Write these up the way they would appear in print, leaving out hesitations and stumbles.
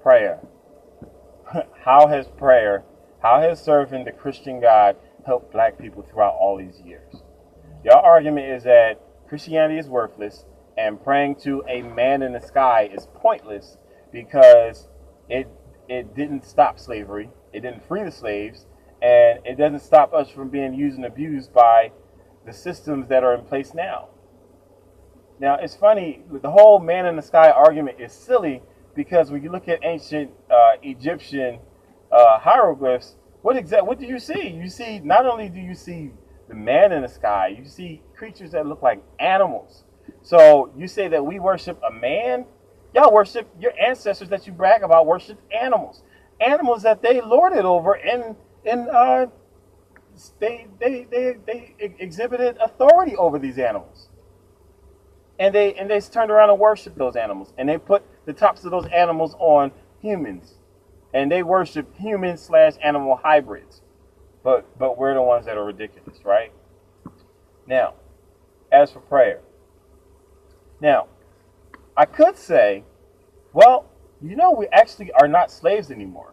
Prayer. How has prayer, how has serving the Christian God helped black people throughout all these years? Your argument is that Christianity is worthless and praying to a man in the sky is pointless because it it didn't stop slavery, it didn't free the slaves, and it doesn't stop us from being used and abused by the systems that are in place now. Now, it's funny, the whole man in the sky argument is silly because when you look at ancient Egyptian hieroglyphs, what do you see? You see, not only do you see the man in the sky, you see creatures that look like animals. So you say that we worship a man? Y'all worship, your ancestors that you brag about worship animals. Animals that they lorded over and they exhibited authority over these animals. And they turned around and worshiped those animals. And they put the tops of those animals on humans. And they worship human/animal hybrids. But we're the ones that are ridiculous, right? Now, as for prayer. Now, I could say, well, we actually are not slaves anymore.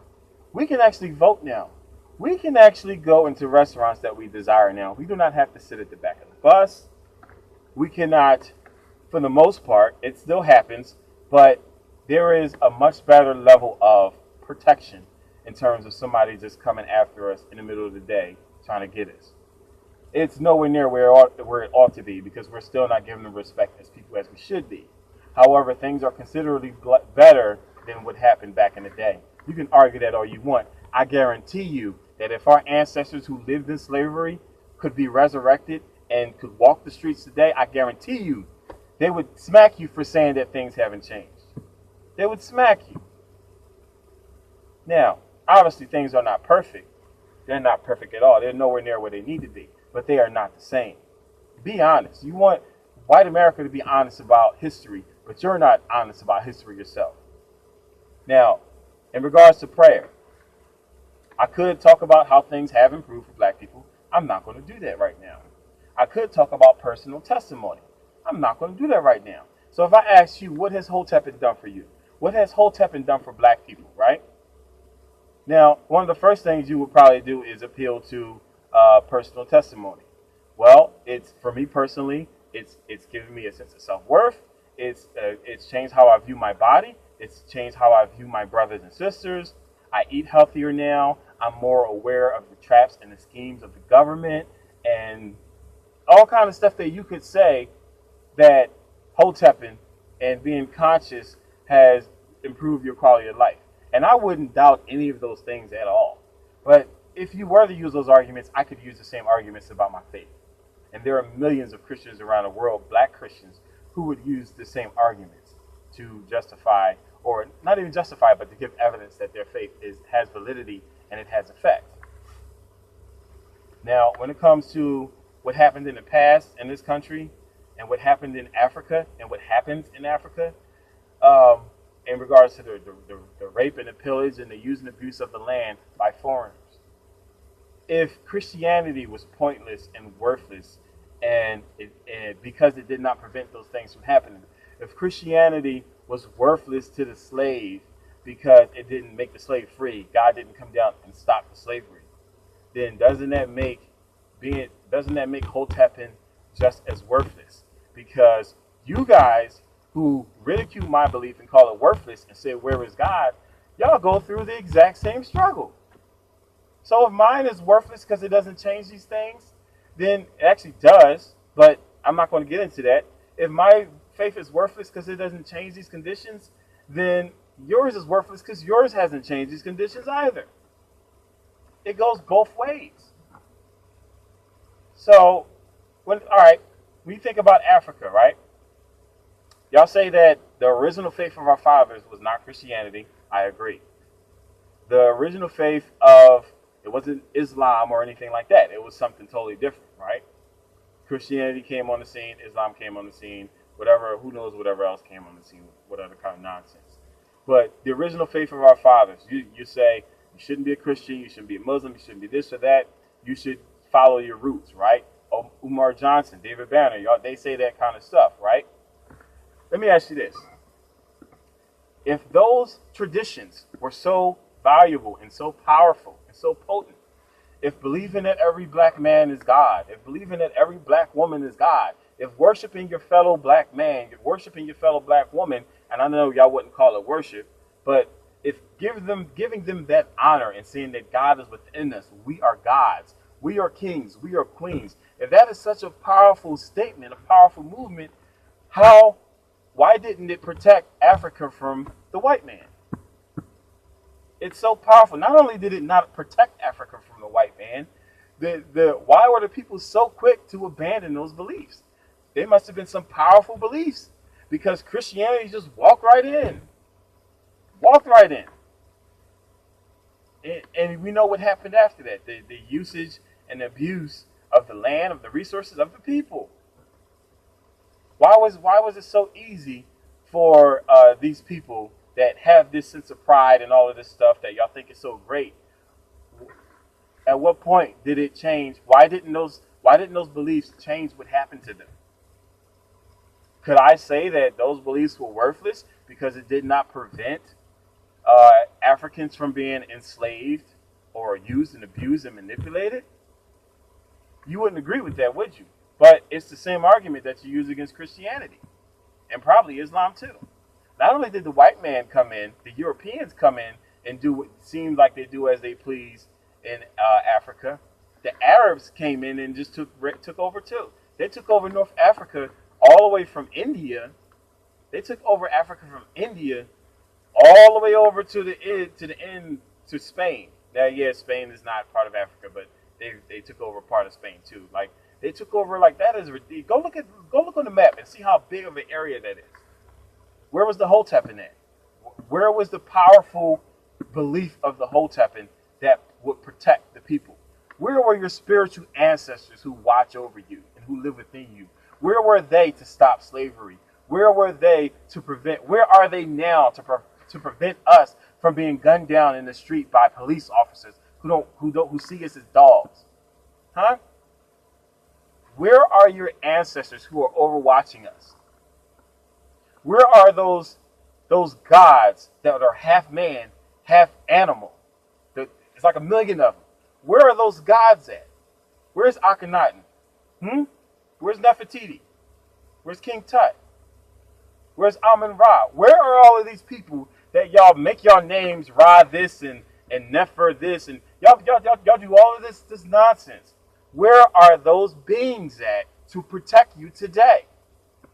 We can actually vote now. We can actually go into restaurants that we desire now. We do not have to sit at the back of the bus. We cannot, for the most part, it still happens, but there is a much better level of protection in terms of somebody just coming after us in the middle of the day trying to get us. It's nowhere near where it ought to be because we're still not giving them respect as people as we should be. However, things are considerably better than what happened back in the day. You can argue that all you want. I guarantee you that if our ancestors who lived in slavery could be resurrected and could walk the streets today, I guarantee you they would smack you for saying that things haven't changed. They would smack you. Now, obviously things are not perfect. They're not perfect at all. They're nowhere near where they need to be, but they are not the same. Be honest. You want white America to be honest about history, but you're not honest about history yourself. Now, in regards to prayer, I could talk about how things have improved for black people. I'm not going to do that right now. I could talk about personal testimony. I'm not going to do that right now. So if I ask you, what has Hotep done for you? What has Hotep done for black people, right? Now, one of the first things you would probably do is appeal to personal testimony. Well, it's for me personally, it's given me a sense of self-worth. It's changed how I view my body. It's changed how I view my brothers and sisters. I eat healthier now. I'm more aware of the traps and the schemes of the government and all kind of stuff that you could say that Hoteping and being conscious has improved your quality of life. And I wouldn't doubt any of those things at all. But if you were to use those arguments, I could use the same arguments about my faith. And there are millions of Christians around the world, black Christians, who would use the same arguments to justify, or not even justify, but to give evidence that their faith has validity and it has effect. Now, when it comes to what happened in the past in this country, and what happened in Africa, and what happens in Africa, in regards to the rape and the pillage and the use and abuse of the land by foreigners. If Christianity was pointless and worthless, and because it did not prevent those things from happening, if Christianity was worthless to the slave because it didn't make the slave free, God didn't come down and stop the slavery, then doesn't that make Hotepin just as worthless? Because you guys who ridicule my belief and call it worthless and say, where is God? Y'all go through the exact same struggle. So if mine is worthless because it doesn't change these things, then it actually does, but I'm not going to get into that. If my faith is worthless because it doesn't change these conditions, then yours is worthless because yours hasn't changed these conditions either. It goes both ways. So, when you think about Africa, right? Y'all say that the original faith of our fathers was not Christianity. I agree. The original faith it wasn't Islam or anything like that. It was something totally different, right? Christianity came on the scene. Islam came on the scene. Who knows whatever else came on the scene, what other kind of nonsense. But the original faith of our fathers, you say you shouldn't be a Christian, you shouldn't be a Muslim, you shouldn't be this or that. You should follow your roots, right? Umar Johnson, David Banner, y'all, they say that kind of stuff, right? Let me ask you this. If those traditions were so valuable and so powerful and so potent, if believing that every black man is God, if believing that every black woman is God, if worshiping your fellow black man, if worshiping your fellow black woman, and I know y'all wouldn't call it worship, but if giving them that honor and saying that God is within us, we are gods, we are kings, we are queens. If that is such a powerful statement, a powerful movement, why didn't it protect Africa from the white man? It's so powerful. Not only did it not protect Africa from the white man, why were the people so quick to abandon those beliefs? They must have been some powerful beliefs, because Christianity just walked right in. Walked right in. And we know what happened after that. The usage and abuse of the land, of the resources of the people. Why was it so easy for these people that have this sense of pride and all of this stuff that y'all think is so great? At what point did it change? Why didn't those beliefs change what happened to them? Could I say that those beliefs were worthless because it did not prevent Africans from being enslaved or used and abused and manipulated? You wouldn't agree with that, would you? But it's the same argument that you use against Christianity and probably Islam too. Not only did the white man come in, the Europeans come in and do what seemed like they do as they please in Africa. The Arabs came in and just took over too. They took over North Africa all the way from India. They took over Africa from India all the way over to the end to Spain. Now, yeah, Spain is not part of Africa, but they took over part of Spain too. Like, they took over, like, that is ridiculous. Go look on the map and see how big of an area that is. Where was the Hotepin at? Where was the powerful belief of the Hotepin that would protect the people? Where were your spiritual ancestors who watch over you and who live within you? Where were they to stop slavery? Where were they to prevent? Where are they now to prevent us from being gunned down in the street by police officers who see us as dogs? Huh? Where are your ancestors who are overwatching us? Where are those gods that are half man, half animal? It's like a million of them. Where are those gods at? Where's Akhenaten? Where's Nefertiti? Where's King Tut? Where's Amun-Ra? Where are all of these people that y'all make y'all names Ra this and Nefer this, and y'all do all of this nonsense? Where are those beings at to protect you today?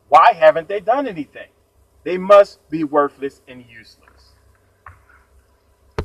Why haven't they done anything? They must be worthless and useless.